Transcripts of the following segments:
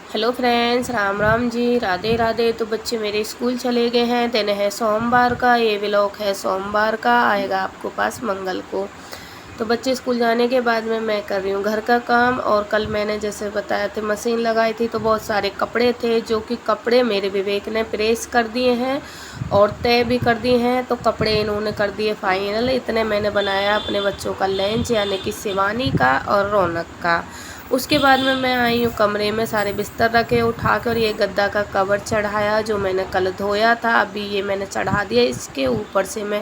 Hello friends, Ram Ram ji, Radhe Radhe. तो बच्चे मेरे स्कूल चले गए हैं। दिन है सोमवार का। ये व्लॉग है सोमवार का, आएगा आपको पास मंगल को। तो बच्चे स्कूल जाने के बाद में मैं कर रही हूँ घर का काम। और कल मैंने जैसे बताया थे मशीन लगाई थी, तो बहुत सारे कपड़े थे जो कि कपड़े मेरे विवेक ने प्रेस कर दिए हैं और तय भी कर दिए हैं। तो कपड़े इन्होंने कर दिए फाइनल। इतने मैंने बनाया अपने बच्चों का लंच, यानी कि शिवानी का और रौनक का। उसके बाद में मैं आई हूँ कमरे में, सारे बिस्तर रखे उठा कर। ये गद्दा का कवर चढ़ाया जो मैंने कल धोया था, अभी ये मैंने चढ़ा दिया। इसके ऊपर से मैं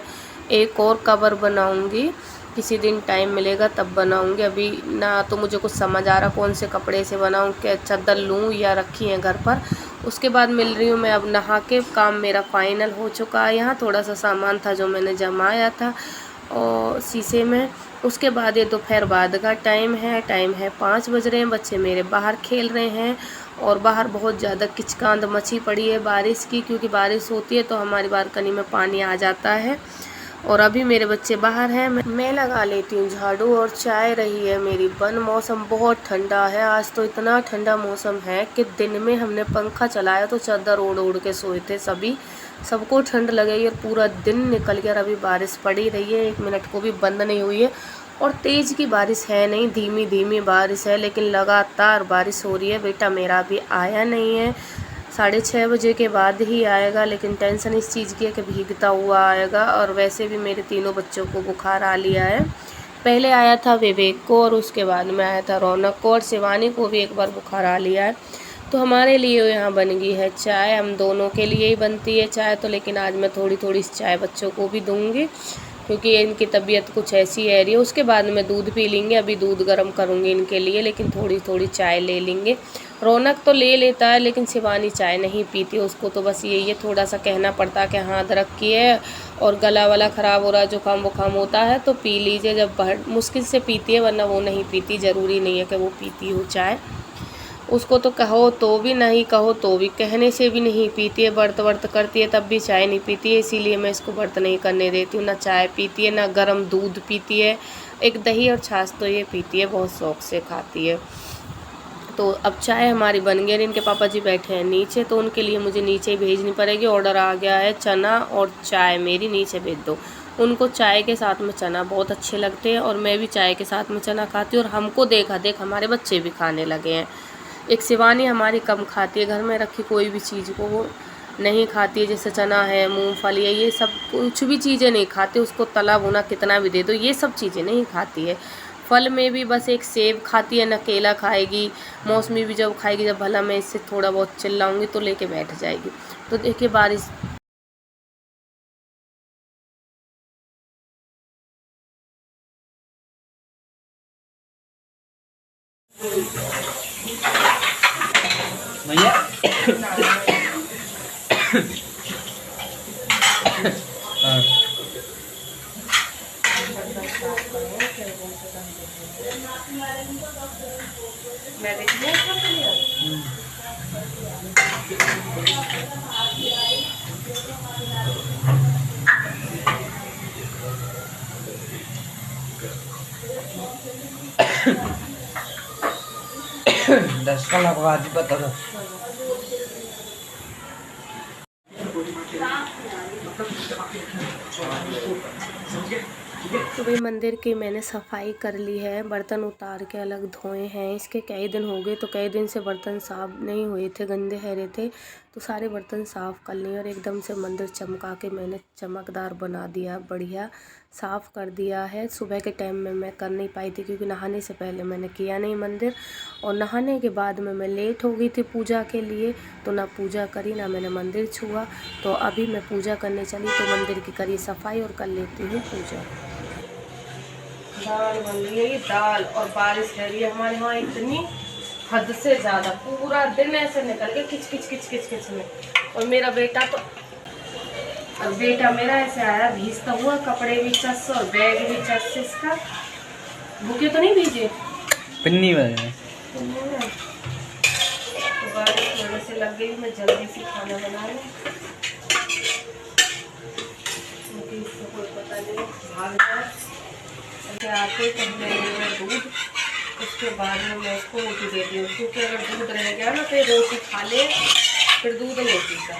एक और कवर बनाऊंगी, किसी दिन टाइम मिलेगा तब बनाऊंगी। अभी ना तो मुझे कुछ समझ आ रहा कौन से कपड़े से बनाऊं, क्या चादर लूं या रखी है घर पर। उसके बाद मिल रही हूँ मैं अब नहा के। काम मेरा फाइनल हो चुका है। यहाँ थोड़ा सा सामान था जो मैंने जमाया था और शीशे में। उसके बाद ये दोपहर बाद का टाइम है 5 बज रहे हैं। बच्चे मेरे बाहर खेल रहे हैं और बाहर बहुत ज़्यादा किचकांद मची पड़ी है बारिश की, क्योंकि बारिश होती है तो हमारी बालकनी में पानी आ जाता है। और अभी मेरे बच्चे बाहर हैं, मैं लगा लेती हूँ झाड़ू। और चाय रही है मेरी बन। मौसम बहुत ठंडा है आज तो, इतना ठंडा मौसम है कि दिन में हमने पंखा चलाया तो चादर ओढ़ ओढ़ के सोए थे सभी। सबको ठंड लगेगी और पूरा दिन निकल गया। अभी बारिश पड़ी रही है, 1 मिनट को भी बंद नहीं हुई है। और तेज़ की बारिश है नहीं, धीमी धीमी बारिश है, लेकिन लगातार बारिश हो रही है। बेटा मेरा अभी आया नहीं है, 6:30 बजे के बाद ही आएगा। लेकिन टेंशन इस चीज़ की है कि भीगता हुआ आएगा। और वैसे भी मेरे तीनों बच्चों को बुखार आ लिया है। पहले आया था विवेक को और उसके बाद में आया था रौनक को, और शिवानी को भी एक बार बुखार आ लिया है। तो हमारे लिए यहाँ बन गई है चाय, हम दोनों के लिए ही बनती है चाय तो। लेकिन आज मैं थोड़ी थोड़ी चाय बच्चों को भी दूंगी, क्योंकि इनकी तबीयत कुछ ऐसी है रही है। उसके बाद में दूध पी लेंगे। अभी दूध गर्म करूँगी इनके लिए, लेकिन थोड़ी थोड़ी चाय ले लेंगे। रौनक तो ले लेता है, लेकिन शिवानी चाय नहीं पीती। उसको तो बस यही है, थोड़ा सा कहना पड़ता है कि हाँ अदरक की है और गला वाला ख़राब हो रहा है, जुकाम वुकाम होता है तो पी लीजिए। जब मुश्किल से पीती है, वरना वो नहीं पीती। ज़रूरी नहीं है कि वो पीती हो चाय। उसको तो कहो तो भी नहीं, कहो तो भी, कहने से भी नहीं पीती है। व्रत व्रत करती है तब भी चाय नहीं पीती है। इसीलिए मैं इसको व्रत नहीं करने देती हूँ। ना चाय पीती है, ना गर्म दूध पीती है। एक दही और छाछ तो ये पीती है, बहुत शौक से खाती है। तो अब चाय हमारी बन गई। इनके पापा जी बैठे हैं नीचे, तो उनके लिए मुझे नीचे ही भेजनी पड़ेगी। ऑर्डर आ गया है चना और चाय मेरी, नीचे भेज दो। उनको चाय के साथ में चना बहुत अच्छे लगते हैं और मैं भी चाय के साथ में चना खाती हूँ। और हमको देखा देख हमारे बच्चे भी खाने लगे हैं। एक शिवानी हमारी कम खाती है, घर में रखी कोई भी चीज़ को वो नहीं खाती है। जैसे चना है, मूंगफली है, ये सब कुछ भी चीज़ें नहीं खाती। उसको तला भुना कितना भी दे दो, ये सब चीज़ें नहीं खाती है। फल में भी बस एक सेब खाती है, न केला खाएगी। मौसमी भी जब खाएगी, जब भला मैं इससे थोड़ा बहुत चिल्लाऊंगी तो लेके बैठ जाएगी। तो देखिए बारिश भैया दस का लगा दी बता दो। तो भाई मंदिर की मैंने सफाई कर ली है, बर्तन उतार के अलग धोए हैं। इसके कई दिन हो गए, तो कई दिन से बर्तन साफ नहीं हुए थे, गंदे हैरे थे। तो सारे बर्तन साफ़ कर लिए और एकदम से मंदिर चमका के मैंने चमकदार बना दिया, बढ़िया साफ़ कर दिया है। सुबह के टाइम में मैं कर नहीं पाई थी, क्योंकि नहाने से पहले मैंने किया नहीं मंदिर। और नहाने के बाद में मैं लेट हो गई थी पूजा के लिए, तो ना पूजा करी ना मैंने मंदिर छुआ। तो अभी मैं पूजा करने चली, तो मंदिर की करी सफाई और कर लेती हूँ पूजा। दाल बन रही है, ये दाल, और बारिश है रही है हमारे यहाँ इतनी हद से ज़्यादा। पूरा दिन ऐसे निकल गया किच किच किच किच किच में। और मेरा बेटा तो, और बेटा मेरा ऐसे आया भीजता हुआ, कपड़े भी चस और बैग भी चस। इसका भूखे तो नहीं भीजे पिन्नी वाले तो बारिश की वजह से लग गई। मैं जल्दी से खाना बना लूँ, क्योंकि इससे कोई पता नहीं भाग जाए। आते तो मैं दूध उसके बाद में मैं इसको रोटी देती हूँ, क्योंकि अगर दूध रह गया ना फिर रोटी खा ले, फिर दूध नहीं पीता।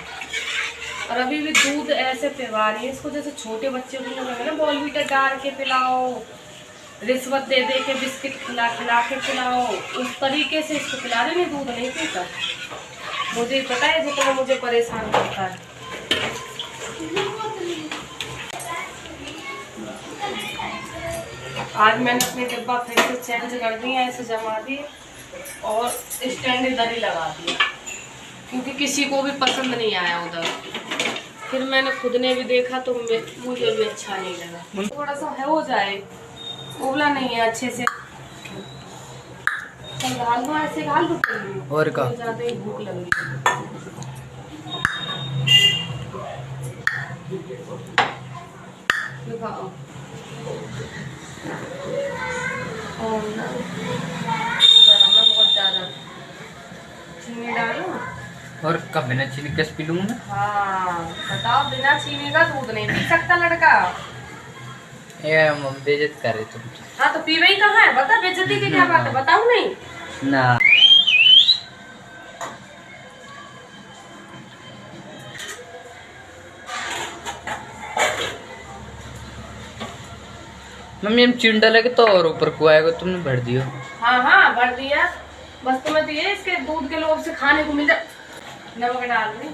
और अभी भी दूध ऐसे पिला रही है इसको जैसे छोटे बच्चे को लगे ना बॉर्नवीटा डाल के पिलाओ, रिश्वत दे दे के बिस्किट खिला खिला के पिलाओ, उस तरीके से इसको पिला रहे, नहीं दूध नहीं पीता। मुझे पता है जितना मुझे परेशान करता है। आज मैंने अपने डिब्बा फिर से चेंज कर दिया, ऐसे जमा दिए और स्टैंड इधर ही लगा दिया, क्योंकि किसी को भी पसंद नहीं आया उधर। फिर मैंने खुद ने भी देखा तो मुझे भी अच्छा नहीं लगा। थोड़ा सा है हो जाए, उबला नहीं है अच्छे से। घाल दो ऐसे, घाल दो और का ज्यादा ही भूख लग रही है। बहुत ज्यादा चीनी डालो। और कब बिना चीनी कैसे पी लूँगा मैं? हाँ बताओ, बिना चीनी का दूध नहीं पी सकता लड़का। ये मम्मी बेइज्जत कर रही तुम। हाँ तो पीवे ही कहाँ है, बता बेइज्जती की क्या बात है, बताओ नहीं ना। मम्मी हम चीनी डालेंगे तो और ऊपर को आएगा, तुमने भर दियो। हाँ हाँ भर दिया, बस तुम्हें तो ये इसके दूध के लोभ से खाने को मिल जाए। नमक डाल नहीं,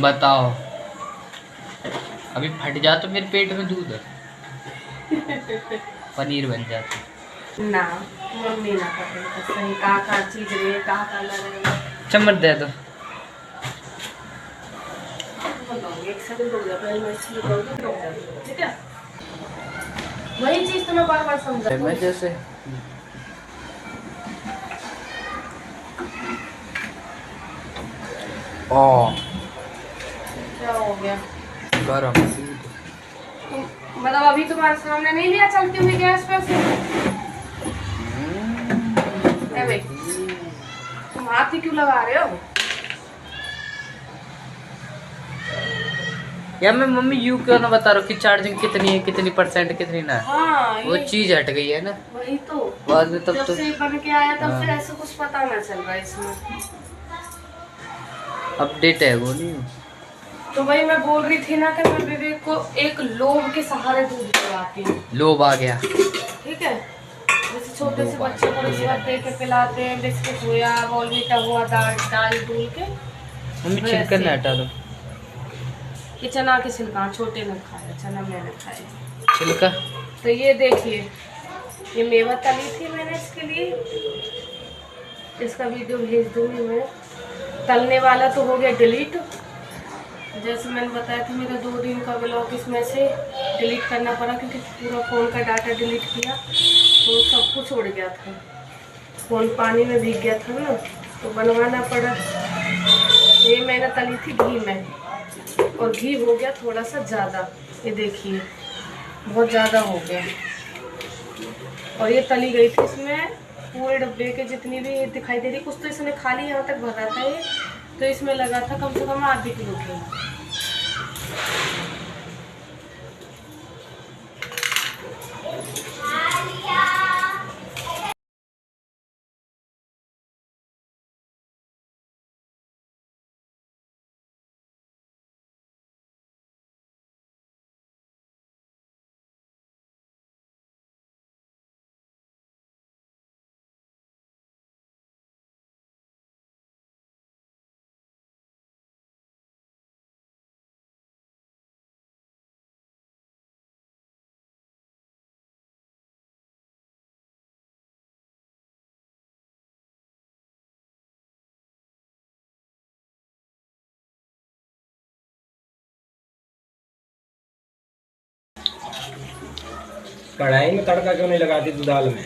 बताओ अभी फट जा तो मेरे पेट में दूध पनीर बन जाता ना मम्मी ना करे तो सही का चीज रे का लगे। चम्मच दे दो। एक सेकंड रुक जा, पहले मैं इसलिए कर दूं, ठीक है? वही चीज तो मैं बार बार समझा मैं जैसे ओ क्या हो गया गरम मतलब अभी तुम्हारे सामने नहीं लिया चलती हुई गैस पर से? भाई तुम हाथ ही क्यों लगा रहे हो? या मैं मम्मी यू क्यों ना बता रहा हूँ कि चार्जिंग कितनी है, कितनी परसेंट कितनी ना। हाँ वो चीज हट गई है ना, वही तो बाद में तब जब तो से बन के आया तब हाँ। से ऐसा कुछ पता ना चल रहा है इसमें। अपडेट है वो नहीं। तो वही मैं बोल रही थी ना कि मैं विवेक को एक लोभ के सहारे दूध पिलाती हूँ। लोभ आ गया, ठीक है, जैसे छोटे से बच्चे को रिश्वत दे के पिलाते हैं, बिस्किट हुआ, बॉर्नवीटा हुआ, दाल दूल के। मम्मी छिलकन ना हटा दो। ये चना के छिलका छोटे ने खाया, चना मैंने खाया। छिलका तो ये देखिए, ये मेवा तली थी मैंने इसके लिए, इसका वीडियो भेज दूंगी मैं। तलने वाला तो हो गया डिलीट, जैसे मैंने बताया था मेरा 2 दिन का व्लॉग इसमें से डिलीट करना पड़ा, क्योंकि पूरा फ़ोन का डाटा डिलीट किया तो सब कुछ उड़ गया था, फ़ोन पानी में भीग गया था ना, तो बनवाना पड़ा। ये मैंने तली थी घी में, और घी हो गया थोड़ा सा ज़्यादा, ये देखिए बहुत ज़्यादा हो गया। और ये तली गई थी इसमें पूरे डब्बे के जितनी भी दिखाई दे रही, कुछ तो इसने खाली यहाँ तक भरा था ये, तो इसमें लगा था कम से कम आधे किलो के। कढ़ाई में तड़का क्यों नहीं लगाती तू दाल में?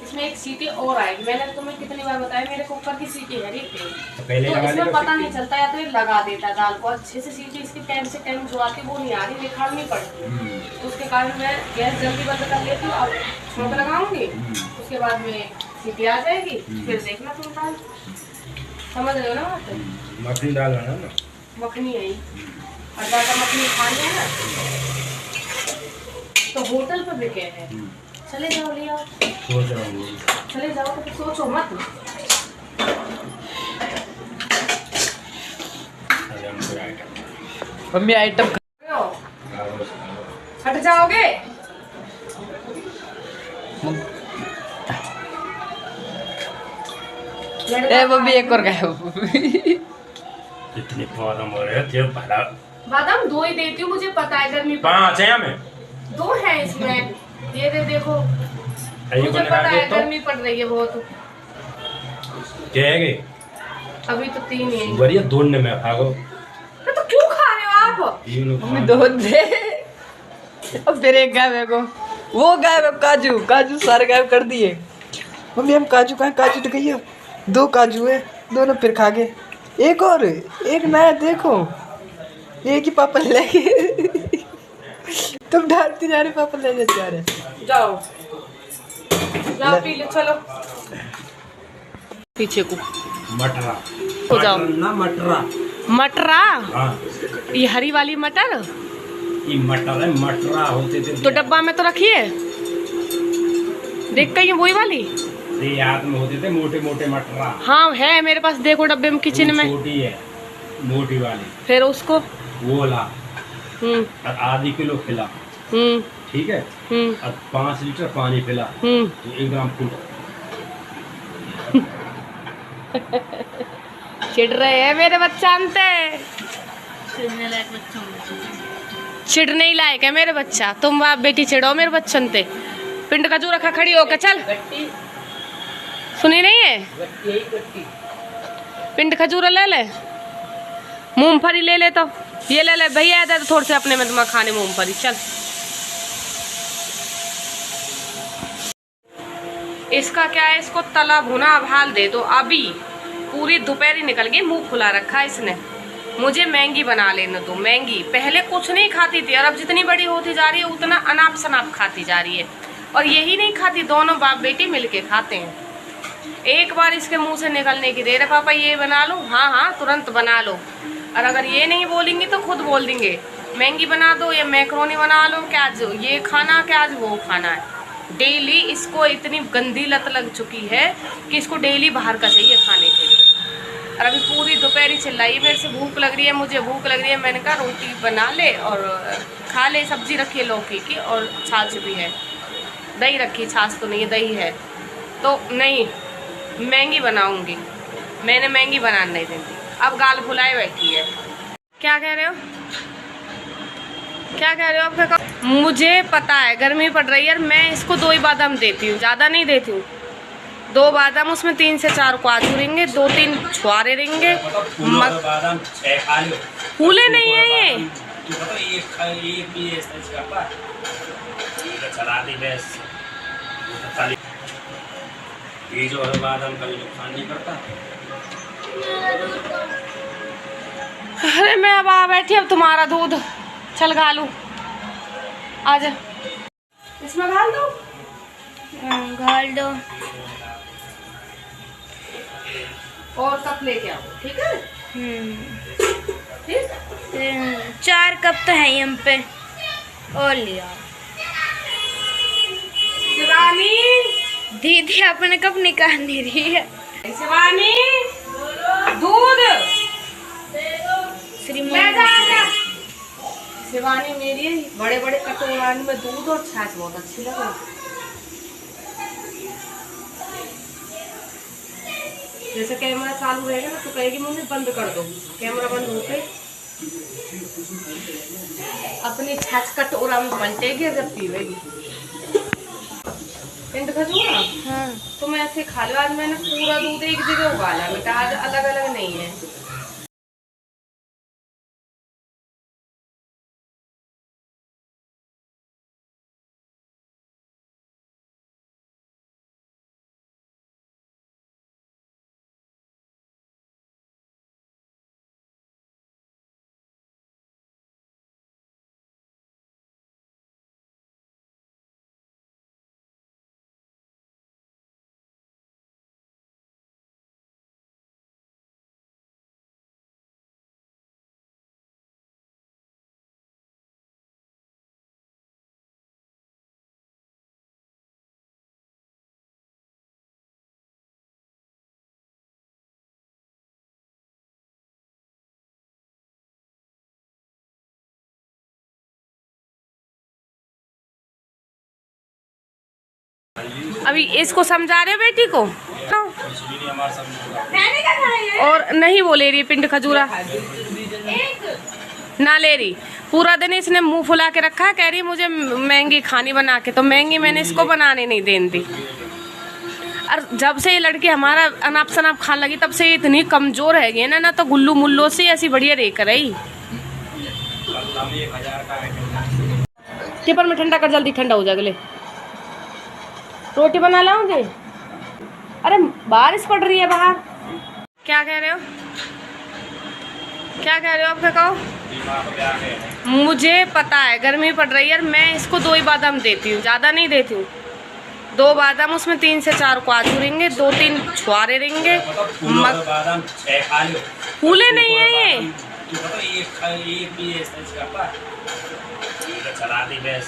इसमें एक सीटी और आएगी, मैंने तुम्हें कितनी बार बताया मेरे कुकर की सीटी है री पे, पहले तो लगा इसमें दी पता नहीं चलता, या तो ये लगा देता है दाल को अच्छे से सीटी, इसकी टाइम से टाइम जो आती वो नहीं आ रही, निकालनी पड़ती, तो उसके कारण मैं गैस जल्दी बंद कर लेती हूँ। अब छोंक लगाऊंगी, उसके बाद में सीटी आ जाएगी, फिर देखना तुम दाल, समझ रहे हो ना बात? मखनी दाल बना ना, मखनी है और ज़्यादा मखनी खानी है ना तो होटल पर बिके हैं, चले जाओ, ले आओ। सोच रहा हूँ। चले जाओ तो सोचो मत। अरे हम कोई आइटम। मम्मी आइटम हट जाओगे? ए मम्मी एक और गायब। इतने बादाम हो रहे थे भला। बादाम 2 ही देती हूँ, मुझे पता है गर्मी 5 है हमें। 2 है इसमें, ये दे देखो। ये मुझे को पता लगा है दे तो गर्मी पड़ रही है बहुत। जाएंगे। अभी तो 3 ही है। बढ़िया ढूंढने में भागो। तो क्यों खा रहे हो आप? ये लोग मम्मी दो दे। अब फिर एक गायब है को, वो गायब है काजू, काजू सारे गायब कर दिए। मम्मी हम काजू कहाँ, काजू तो गई 2 काजू है, दोनों फिर खा गए। एक और, एक नया देखो, एक ही पापा ले गए। तुम डालती जा रहे, पापा ले जा रहे। जाओ जाओ पी लो, चलो पीछे को मटरा। हो जाओ। मटर ना मटरा। मटरा? हाँ ये हरी वाली मटर? ये मटर है, मटरा होते थे तो डब्बा में तो रखिए, देख कहीं वही वाली। ये याद में होते थे मोटे मोटे मटरा। हाँ है मेरे पास, देखो डब्बे में किचन में। छोटी है मोटी वाली। फिर उसको वो ला हम्म और आधी किलो खिला, हम्म ठीक है। हम्म और 5 लीटर पानी पिला हम्म। तो 1 ग्राम फूल। चिढ़ रहे हैं मेरे बच्चा अंते। चिढ़ने ही लायक है मेरे बच्चा, तुम बाप बेटी चिढ़ो मेरे बच्चन ते। पिंड का जो रखा खड़ी होकर चल, सुनी नहीं है? पिंड खजूर ले ले, मूंगफली ले ले, तो ये ले ले भैया, तो थोड़े से अपने में तुम्हारा खाने मूंगफली। चल इसका क्या है, इसको तला भुना भाल दे दो। अभी पूरी दोपहरी निकल गई, मुंह खुला रखा है इसने। मुझे मैगी बना लेने दो, मैगी। पहले कुछ नहीं खाती थी और अब जितनी बड़ी होती जा रही है उतना अनाप शनाप खाती जा रही है। और यही नहीं खाती, दोनों बाप बेटी मिलके खाते हैं। एक बार इसके मुंह से निकलने की देर है, पापा ये बना लो, हाँ हाँ तुरंत बना लो। और अगर ये नहीं बोलेंगी तो खुद बोल देंगे मैगी बना दो या मैक्रोनी बना लो, क्या आज ये खाना, क्या आज वो खाना है। डेली इसको इतनी गंदी लत लग चुकी है कि इसको डेली बाहर का चाहिए खाने के लिए। और अभी पूरी दोपहरी चिल्लाई मेरे से, भूख लग रही है, मुझे भूख लग रही है। मैंने कहा रोटी बना ले और खा ले, सब्जी रखी है लौकी की और छाछ भी है, दही रखी, छाछ तो नहीं है, दही है। तो नहीं, मैगी बनाऊंगी, मैंने मैगी बनाने नहीं देती। अब गाल फुलाए बैठी है। क्या कह रहे हो, क्या कह रहे हो आपका? मुझे पता है गर्मी पड़ रही है, मैं इसको 2 ही बादाम देती हूँ, ज़्यादा नहीं देती हूँ। 2 बादाम, उसमें 3 से 4 काजू रहेंगे, 2-3 छुआरे रहेंगे। फूले नहीं है ये। ये जो है बादाम का नुकसान नहीं करता। अरे मैं अब आ बैठी, अब तुम्हारा दूध चल घालू, आजा इसमें घाल दो। घाल दो। और कप लेके आओ, ठीक है? ठीक। 4 कप तो है हम पे, और लिया। शिवानी, दीदी अपने कप निकाल नहीं रही है। शिवानी दूध ले जा, आजा। शिवानी मेरी बड़े बड़े कटोरा में दूध और छाछ बहुत अच्छी लग रही। जैसे कैमरा चालू रहेगा ना तो कहेगी मम्मी बंद कर दो, कैमरा बंद होते अपनी छाछ कटोरा में पलटेगी जब पीवेगी। पिंड खजूरा, हाँ। तुम ऐसे खा लो। आज मैंने पूरा दूध एक जगह उबाला बेटा, आज अलग अलग नहीं है। अभी इसको समझा रहे हो बेटी को? और नहीं वो ले रही पिंड खजूरा, ना ले रही। पूरा दिन इसने मुंह फुला के रखा, कह रही मुझे मैगी खानी बना के, तो मैगी मैंने इसको बनाने नहीं देन दी। और जब से ये लड़की हमारा अनाप शनाप खाने लगी तब से ये इतनी कमजोर है गई ना तो गुल्लू मुल्लो से ऐसी बढ़िया रह कर रही। टिफिन में ठंडा कर, जल्दी ठंडा हो जाएगा। ले रोटी बना लाऊंगे। अरे बारिश पड़ रही है बाहर। क्या कह रहे हो? क्या कह रहे हो? आप कहो। मुझे पता है गर्मी पड़ रही है, मैं इसको 2 ही बादाम देती हूँ, ज़्यादा नहीं देती हूँ। 2 बादाम, उसमें 3 से 4 काजू रहेंगे, 2-3 छुआरे रहेंगे। फूले नहीं है ये। चला दी बस।